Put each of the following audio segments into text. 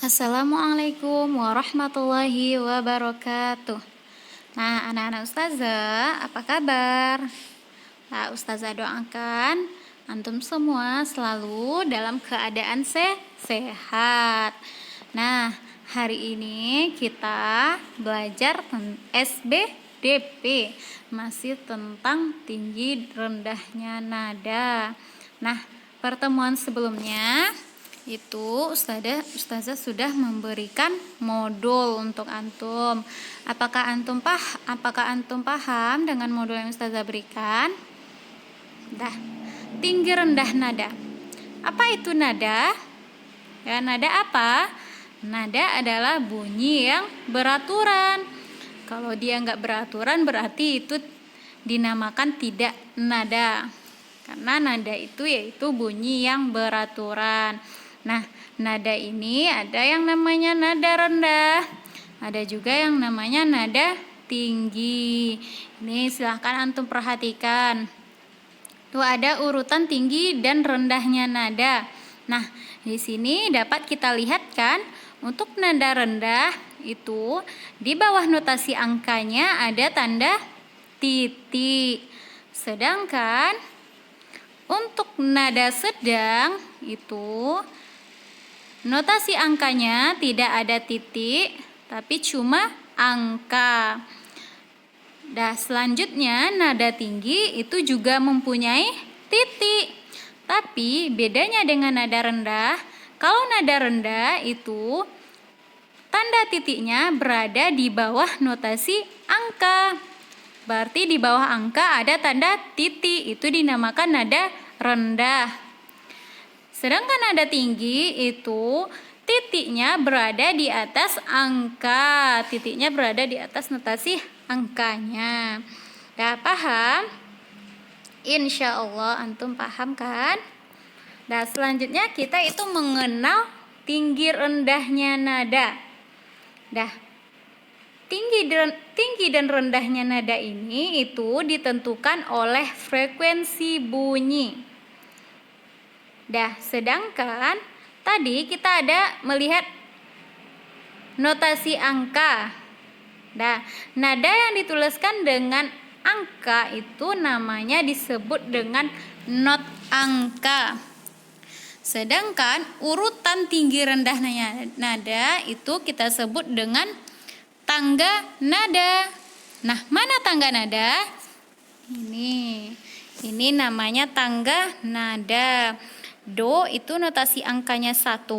Assalamualaikum warahmatullahi wabarakatuh. Nah, anak-anak ustazah, apa kabar? Nah, ustazah doakan antum semua selalu dalam keadaan sehat. Nah, hari ini kita belajar SBDP, masih tentang tinggi rendahnya nada. Nah, pertemuan sebelumnya itu ustazah sudah memberikan modul untuk antum. Apakah antum paham dengan modul yang ustazah berikan? Tinggi rendah nada. Apa itu nada? Ya, nada apa? Nada adalah bunyi yang beraturan. Kalau dia nggak beraturan berarti itu dinamakan tidak nada. Karena nada itu yaitu bunyi yang beraturan. Nah, nada ini ada yang namanya nada rendah, ada juga yang namanya nada tinggi. Ini silahkan antum perhatikan. Tuh ada urutan tinggi dan rendahnya nada. Nah, di sini dapat kita lihat kan, untuk nada rendah itu di bawah notasi angkanya ada tanda titik. Sedangkan untuk nada sedang itu notasi angkanya tidak ada titik, tapi cuma angka. Selanjutnya nada tinggi itu juga mempunyai titik. Tapi bedanya dengan nada rendah, kalau nada rendah itu tanda titiknya berada di bawah notasi angka. Berarti di bawah angka ada tanda titik, itu dinamakan nada rendah. Sedangkan nada tinggi itu titiknya berada di atas angka. Titiknya berada di atas notasi angkanya. Dah paham? Insya Allah antum paham kan? Nah, selanjutnya kita itu mengenal tinggi rendahnya nada. Tinggi dan rendahnya nada ini itu ditentukan oleh frekuensi bunyi. Sedangkan tadi kita ada melihat notasi angka. Nada yang dituliskan dengan angka itu namanya disebut dengan not angka. Sedangkan urutan tinggi rendahnya nada itu kita sebut dengan tangga nada. Nah, mana tangga nada? Ini namanya tangga nada. Do itu notasi angkanya 1,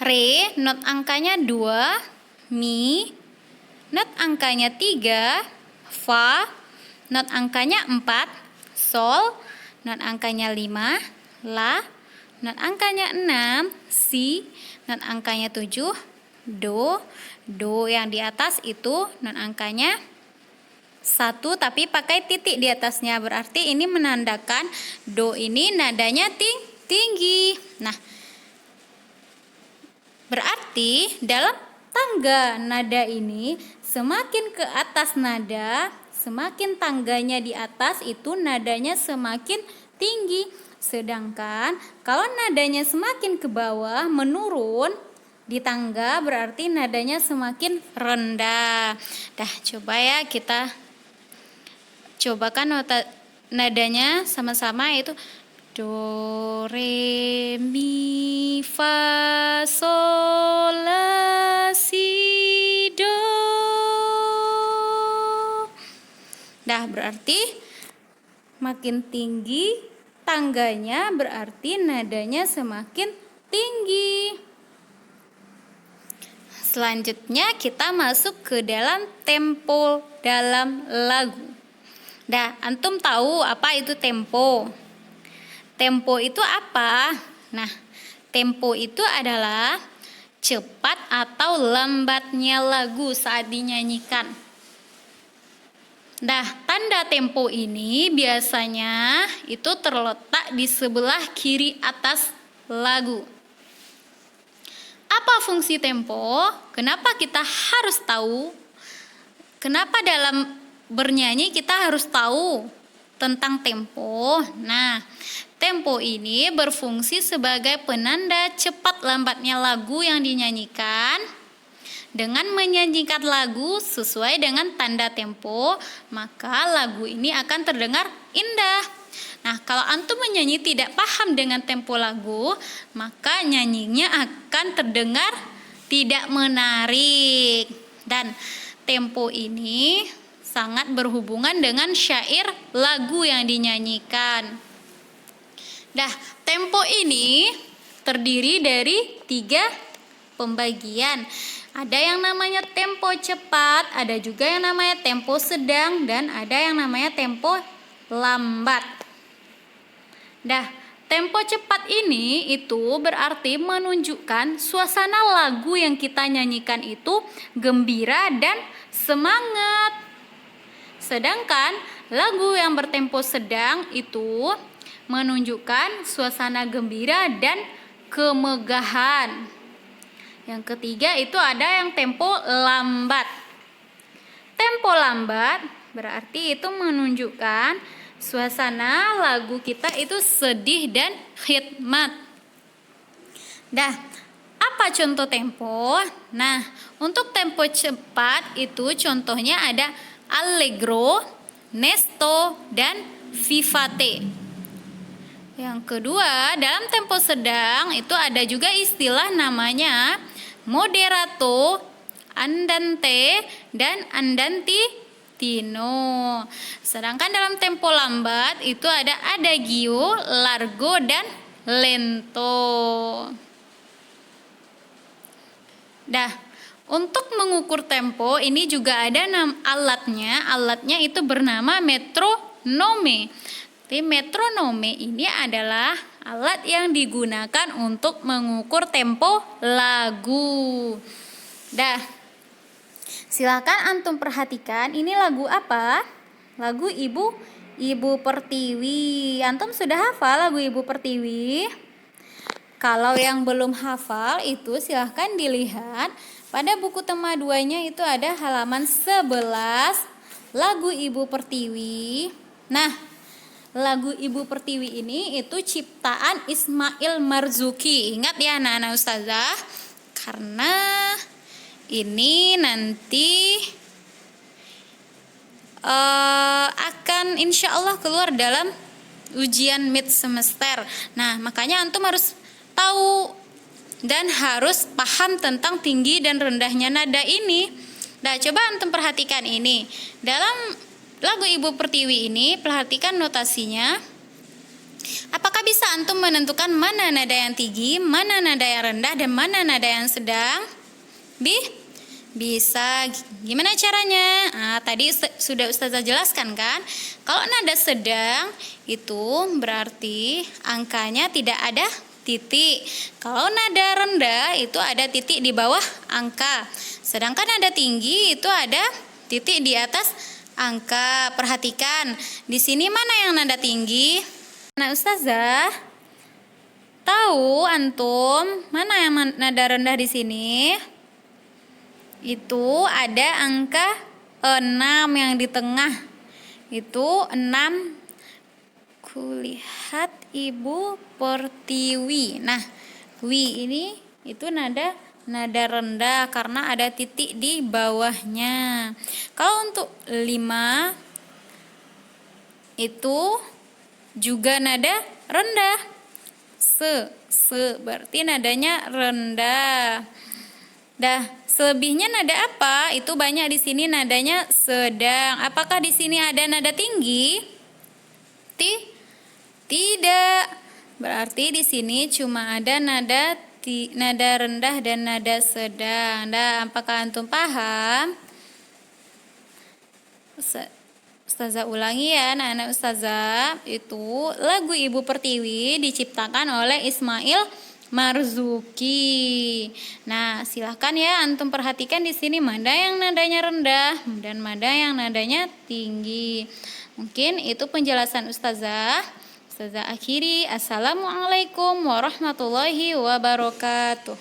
re not angkanya 2, mi not angkanya 3, fa not angkanya 4, sol not angkanya 5, la not angkanya 6, si not angkanya 7, do yang di atas itu not angkanya 1 tapi pakai titik di atasnya, berarti ini menandakan do ini nadanya tinggi. Nah, berarti dalam tangga nada ini semakin ke atas nada, semakin tangganya di atas itu nadanya semakin tinggi. Sedangkan kalau nadanya semakin ke bawah menurun di tangga berarti nadanya semakin rendah. Coba ya kita cobakan nadanya sama-sama, itu do, re, mi, fa, sol, la, si, do. Berarti makin tinggi tangganya berarti nadanya semakin tinggi. Selanjutnya kita masuk ke dalam tempo dalam lagu. Antum tahu apa itu tempo? Tempo itu apa? Nah, tempo itu adalah cepat atau lambatnya lagu saat dinyanyikan. Tanda tempo ini biasanya itu terletak di sebelah kiri atas lagu. Apa fungsi tempo? Kenapa kita harus tahu? Kenapa dalam bernyanyi kita harus tahu tentang tempo? Nah, Tempo ini berfungsi sebagai penanda cepat lambatnya lagu yang dinyanyikan. Dengan menyanyikan lagu sesuai dengan tanda tempo, maka lagu ini akan terdengar indah. Nah, kalau antum menyanyi tidak paham dengan tempo lagu, maka nyanyinya akan terdengar tidak menarik. Dan tempo ini sangat berhubungan dengan syair lagu yang dinyanyikan. Nah, tempo ini terdiri dari 3 pembagian. Ada yang namanya tempo cepat, ada juga yang namanya tempo sedang, dan ada yang namanya tempo lambat. Nah, tempo cepat ini itu berarti menunjukkan suasana lagu yang kita nyanyikan itu gembira dan semangat. Sedangkan lagu yang bertempo sedang itu menunjukkan suasana gembira dan kemegahan. Yang ketiga itu ada yang tempo lambat. Tempo lambat berarti itu menunjukkan suasana lagu kita itu sedih dan khidmat. Dah, apa contoh tempo? Nah, untuk tempo cepat itu contohnya ada allegro, nesto, dan vivate. Yang kedua, dalam tempo sedang itu ada juga istilah namanya moderato, andante, dan andantino. Sedangkan dalam tempo lambat itu ada adagio, largo, dan lento. Dah, untuk mengukur tempo ini juga ada alatnya. Alatnya itu bernama metronome. Jadi metronome ini adalah alat yang digunakan untuk mengukur tempo lagu. Dah, silakan antum perhatikan ini lagu apa? Lagu Ibu Pertiwi. Antum sudah hafal lagu Ibu Pertiwi? Kalau yang belum hafal itu silahkan dilihat pada buku tema 2-nya itu ada halaman 11 lagu Ibu Pertiwi. Nah, lagu Ibu Pertiwi ini itu ciptaan Ismail Marzuki. Ingat ya anak-anak ustazah, karena ini nanti akan insya Allah keluar dalam ujian mid semester. Nah, makanya antum harus tahu dan harus paham tentang tinggi dan rendahnya nada ini. Nah, coba antum perhatikan ini. Dalam lagu Ibu Pertiwi ini, perhatikan notasinya. Apakah bisa antum menentukan mana nada yang tinggi, mana nada yang rendah, dan mana nada yang sedang? Bisa. Gimana caranya? Nah, tadi sudah Ustazah jelaskan kan? Kalau nada sedang itu berarti angkanya tidak ada titik. Kalau nada rendah itu ada titik di bawah angka. Sedangkan nada tinggi itu ada titik di atas angka. Perhatikan, di sini mana yang nada tinggi? Nah, Ustazah, tahu antum mana yang nada rendah di sini? Itu ada angka 6 yang di tengah. Itu 6. Kulihat Ibu Pertiwi. Nah, wi ini itu nada rendah karena ada titik di bawahnya. Kalau untuk 5 itu juga nada rendah. Se berarti nadanya rendah. Dah, selebihnya nada apa? Itu banyak di sini nadanya sedang. Apakah di sini ada nada tinggi? Tidak. Berarti di sini cuma ada nada rendah dan nada sedang. Nah, apakah antum paham? Ustazah ulangi ya anak-anak ustazah. Itu lagu Ibu Pertiwi diciptakan oleh Ismail Marzuki. Nah, silahkan ya antum perhatikan di sini mana yang nadanya rendah dan mana yang nadanya tinggi. Mungkin itu penjelasan ustazah. Ustazah akhiri. Assalamualaikum warahmatullahi wabarakatuh.